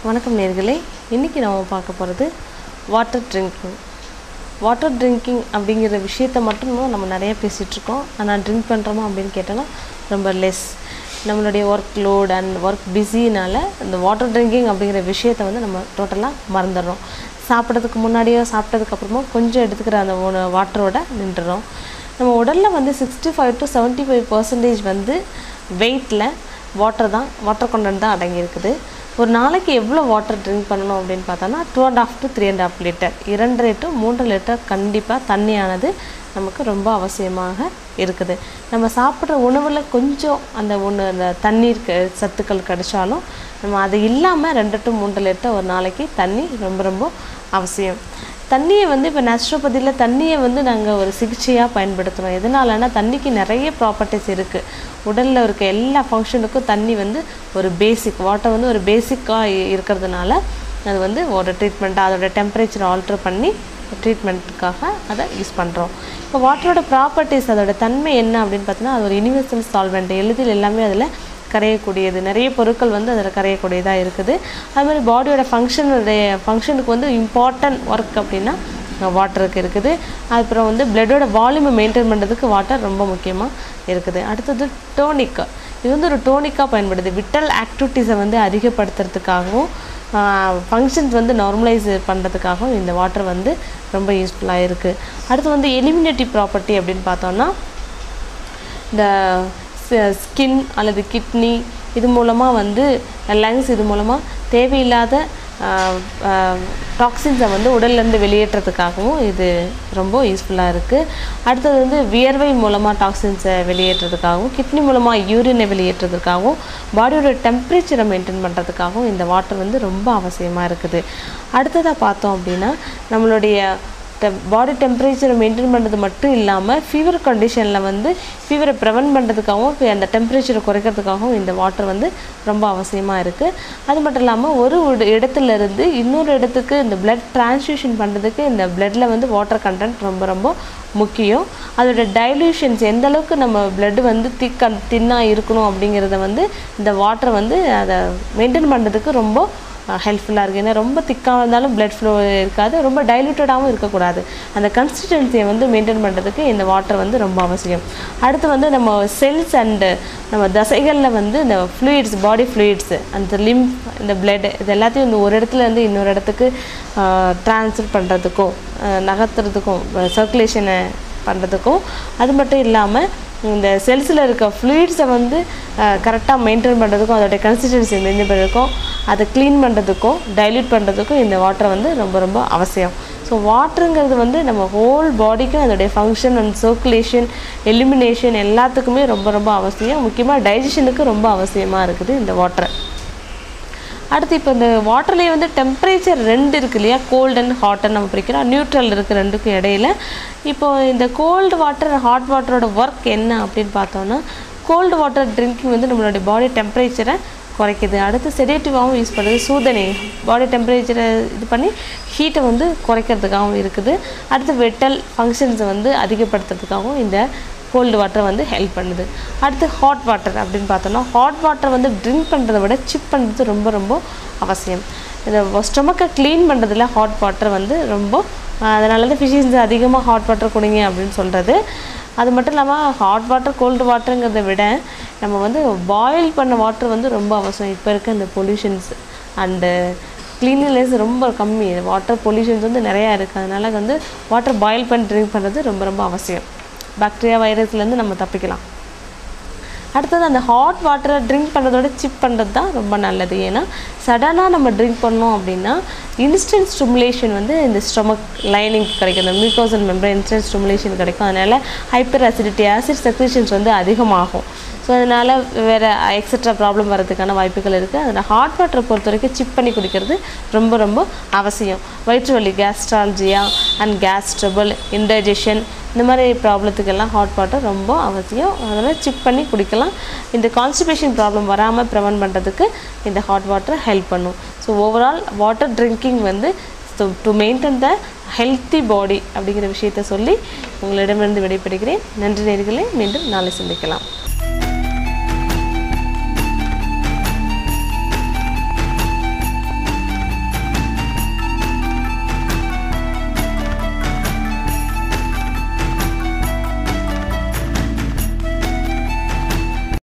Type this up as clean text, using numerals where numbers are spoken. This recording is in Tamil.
வணக்கம் நேயர்களே, இன்றைக்கி நம்ம பார்க்க போகிறது வாட்டர் ட்ரிங்கிங். வாட்டர் ட்ரிங்கிங் அப்படிங்கிற விஷயத்தை மட்டும் நம்ம நிறைய பேசிகிட்ருக்கோம். ஆனால் ட்ரிங்க் பண்ணுறோமா அப்படின்னு கேட்டோன்னா ரொம்ப லெஸ். நம்மளுடைய ஒர்க் லோட் அண்ட் ஒர்க் பிஸினால் இந்த வாட்டர் ட்ரிங்கிங் அப்படிங்கிற விஷயத்தை நம்ம டோட்டலாக மறந்துடுறோம். சாப்பிட்றதுக்கு முன்னாடியோ சாப்பிட்டதுக்கப்புறமோ கொஞ்சம் எடுத்துக்கிற அந்த வாட்டரோட நின்றுடும். நம்ம உடலில் 65 to 75% வெயிட்டில் வாட்டர் கண்டென்ட் தான் அடங்கியிருக்குது. ஒரு நாளைக்கு எவ்வளோ வாட்டர் ட்ரிங்க் பண்ணணும் அப்படின்னு பார்த்தோன்னா 2.5 to 3.5 லிட்டர், 2.5 to 3 லிட்டர் கண்டிப்பாக தண்ணியானது நமக்கு ரொம்ப அவசியமாக இருக்குது. நம்ம சாப்பிட்ற உணவில் கொஞ்சம் அந்த தண்ணீர் சத்துக்கள் கிடைச்சாலும் நம்ம அது இல்லாமல் 2 to 3 லிட்டர் ஒரு நாளைக்கு தண்ணி ரொம்ப ரொம்ப அவசியம். தண்ணியை இப்போ நேச்சுரோபதியில் தண்ணியை நாங்கள் ஒரு சிகிச்சையாக பயன்படுத்துகிறோம். எதனாலன்னா தண்ணிக்கு நிறைய ப்ராப்பர்ட்டிஸ் இருக்குது. உடலில் இருக்க எல்லா ஃபங்க்ஷனுக்கும் தண்ணி ஒரு பேசிக் வாட்டர் ஒரு பேசிக்காக இருக்கிறதுனால அது ஒரு ட்ரீட்மெண்ட்டாக அதோட டெம்பரேச்சர் ஆல்ட்ரு பண்ணி ட்ரீட்மெண்ட்டுக்காக அதை யூஸ் பண்ணுறோம். இப்போ வாட்டரோட ப்ராப்பர்ட்டிஸ் அதோட தன்மை என்ன அப்படின்னு பார்த்தீங்கன்னா, அது ஒரு யுனிவர்சல் சால்வெண்ட், எளிதில் எல்லாமே அதில் கரையக்கூடியது. நிறைய பொருட்கள் அதில் கரையக்கூடியதாக இருக்குது. அது மாதிரி பாடியோட ஃபங்க்ஷனுக்கு இம்பார்ட்டன்ட் ஒர்க் அப்படின்னா வாட்டருக்கு இருக்குது. அப்புறம் பிளட்டோட வால்யூமை மெயின்டைன் பண்ணுறதுக்கு வாட்டர் ரொம்ப முக்கியமாக இருக்குது. அடுத்தது டோனிக். இது ஒரு டோனிக்காக பயன்படுது. விட்டல் ஆக்டிவிட்டீஸை அதிகப்படுத்துறதுக்காகவும் ஃபங்க்ஷன்ஸ் நார்மலைஸ் பண்ணுறதுக்காகவும் இந்த வாட்டர் ரொம்ப யூஸ்ஃபுல்லாக இருக்குது. அடுத்து எலிமினேட்டிவ் ப்ராப்பர்ட்டி அப்படின்னு பார்த்தோன்னா, இந்த ஸ்கின் அல்லது கிட்னி இது மூலமாக லங்ஸ் இது மூலமாக தேவையில்லாத டாக்ஸின்ஸை உடல்லேருந்து வெளியேற்றத்துக்காகவும் இது ரொம்ப யூஸ்ஃபுல்லாக இருக்குது. அடுத்தது வியர்வை மூலமாக டாக்ஸின்ஸை வெளியேற்றதுக்காகவும், கிட்னி மூலமாக யூரினை வெளியேற்றதுக்காகவும், பாடியோட டெம்பரேச்சரை மெயின்டைன் பண்ணுறதுக்காகவும் இந்த வாட்டர் ரொம்ப அவசியமாக இருக்குது. அடுத்ததாக பார்த்தோம் அப்படின்னா, நம்மளுடைய பாடி டெம்பரேச்சரை மெயின்டைன் பண்ணுறது மட்டும் இல்லாமல் ஃபீவர் கண்டிஷனில் ஃபீவரை ப்ரிவென்ட் பண்ணுறதுக்காகவும் அந்த டெம்பரேச்சரை குறைக்கிறதுக்காகவும் இந்த வாட்டர் ரொம்ப அவசியமாக இருக்குது. அது மட்டும் இல்லாமல் ஒரு இடத்துலேருந்து இன்னொரு இடத்துக்கு இந்த பிளட் டிரான்ஸ்ஃபியூஷன் பண்ணுறதுக்கு இந்த பிளட்டில் வாட்டர் கண்டென்ட் ரொம்ப ரொம்ப முக்கியம். அதோட டைல்யூஷன்ஸ் எந்த அளவுக்கு நம்ம பிளட்டு தின்னாக இருக்கணும் அப்படிங்கிறத இந்த வாட்டர் அதை மெயின்டைன் பண்ணுறதுக்கு ரொம்ப ஹெல்ப்ஃபுல்லாக இருக்குது. ஏன்னா ரொம்ப திக்காக இருந்தாலும் பிளட் ஃப்ளோ இருக்காது, ரொம்ப டைல்யூட்டடாகவும் இருக்கக்கூடாது. அந்த கன்சிஸ்டன்சியை மெயின்டைன் பண்ணுறதுக்கு இந்த வாட்டர் ரொம்ப அவசியம். அடுத்து நம்ம செல்ஸ் அண்டு நம்ம தசைகளில் இந்த ஃப்ளூயிட்ஸ், பாடி ஃப்ளூயிட்ஸு, அந்த லிம்ப், இந்த பிளட், இது எல்லாத்தையும் ஒரு இடத்துலேருந்து இன்னொரு இடத்துக்கு ட்ரான்ஸ்ஃபர் பண்ணுறதுக்கும் நகர்த்துறதுக்கும் சர்க்குலேஷனை பண்ணுறதுக்கும், அது மட்டும் இல்லாமல் இந்த செல்ஸில் இருக்க ஃப்ளூயிட்ஸை கரெக்டாக மெயின்டைன் பண்ணுறதுக்கும், அதோடைய கன்சிஸ்டன்சி மெயின்டைன் பண்ணுறதுக்கும், அதை க்ளீன் பண்ணுறதுக்கும், டைல்யூட் பண்ணுறதுக்கும் இந்த வாட்டர் ரொம்ப ரொம்ப அவசியம். ஸோ வாட்டருங்கிறது நம்ம ஹோல் பாடிக்கும் அதோடைய ஃபங்க்ஷன் அண்ட் சர்க்குலேஷன், எலிமினேஷன் எல்லாத்துக்குமே ரொம்ப ரொம்ப அவசியம். முக்கியமாக டைஜஷனுக்கு ரொம்ப அவசியமாக இருக்குது இந்த வாட்டர். அடுத்து இப்போ இந்த வாட்டர்லேயே டெம்பரேச்சர் 2 இருக்குது இல்லையா, கோல்டு அண்ட் ஹாட்டுன்னு நம்ம பிரிக்கிறோம். நியூட்ரல் இருக்குது ரெண்டுக்கும் இடையில. இப்போது இந்த கோல்டு வாட்டர், ஹாட் வாட்டரோட ஒர்க் என்ன அப்படின்னு பார்த்தோன்னா, கோல்டு வாட்டர் ட்ரிங்கிங் நம்மளுடைய பாடி டெம்பரேச்சரை குறைக்குது. அடுத்து செடேட்டிவாகவும் யூஸ் பண்ணுறது, சூதனை, பாடி டெம்பரேச்சரை இது பண்ணி ஹீட்டை குறைக்கிறதுக்காகவும் இருக்குது. அடுத்து வெட்டல் ஃபங்க்ஷன்ஸை அதிகப்படுத்துறதுக்காகவும் இந்த கோல்டு வாட்டர் ஹெல்ப் பண்ணுது. அடுத்து ஹாட் வாட்டர் அப்படின்னு பார்த்தோன்னா, ஹாட் வாட்டர் ட்ரிங்க் பண்ணுறதை விட சிப் பண்ணுறது ரொம்ப ரொம்ப அவசியம். இந்த ஸ்டொமக்கை க்ளீன் பண்ணுறதுல ஹாட் வாட்டர் ரொம்ப, அதனால தான் ஃபிஷியன்ஸ் அதிகமாக ஹாட் வாட்டர் குடிங்க அப்படின்னு சொல்கிறது. அது மட்டும் இல்லாமல் ஹாட் வாட்டர் கோல்டு வாட்டருங்கிறத விட நம்ம பாயில் பண்ண வாட்டர் ரொம்ப அவசியம். இப்போ இருக்க இந்த பொல்யூஷன்ஸ் அண்டு க்ளீனினஸ் ரொம்ப கம்மி, வாட்டர் பொல்யூஷன்ஸ் நிறையா இருக்குது. அதனால் வாட்டர் பாயில் பண்ணி ட்ரிங்க் பண்ணுறது ரொம்ப ரொம்ப அவசியம். பாக்டீரியா வைரஸ்லேருந்து நம்ம தப்பிக்கலாம். அடுத்தது அந்த ஹாட் வாட்டரை ட்ரிங்க் பண்ணுறதோட சிப் பண்ணுறது தான் ரொம்ப நல்லது. ஏன்னா சடனாக நம்ம ட்ரிங்க் பண்ணோம் அப்படின்னா இன்ஸ்டன்ட் ஸ்டிமுலேஷன் இந்த ஸ்டொமக் லைனிங் கிடைக்கும், இந்த மியூக்கோசல் மெம்பரேன் இன்ஸ்டன்ட் ஸ்டிமுலேஷன் கிடைக்கும். அதனால் ஹைப்பர் அசிடிட்டி, ஆசிட் செக்ரேஷன்ஸ் அதிகமாகும். ஸோ அதனால் வேறு எக்ஸட்ரா ப்ராப்ளம் வரதுக்கான வாய்ப்புகள் இருக்குது. அதில் ஹாட் வாட்டரை பொறுத்த வரைக்கும் சிப் பண்ணி குடிக்கிறது ரொம்ப ரொம்ப அவசியம். வயிற்று வலி, கேஸ்ட்ரால்ஜியா அண்ட் கேஸ் ட்ரபிள், இன்டைஜஷன், இந்த மாதிரி ப்ராப்ளத்துக்கெல்லாம் ஹாட் வாட்டர் ரொம்ப அவசியம். அதனால் சிப் பண்ணி குடிக்கலாம். இந்த கான்ஸ்டிபேஷன் ப்ராப்ளம் வராமல் ப்ரிவென்ட் பண்ணுறதுக்கு இந்த ஹாட் வாட்டர் ஹெல்ப் பண்ணும். So overall water drinking to maintain the healthy பாடி அப்படிங்கிற விஷயத்தை சொல்லி உங்களிடமிருந்து விடைபெறுகிறேன். நன்றி நேயர்களே, மீண்டும் நாளை சந்திக்கலாம்.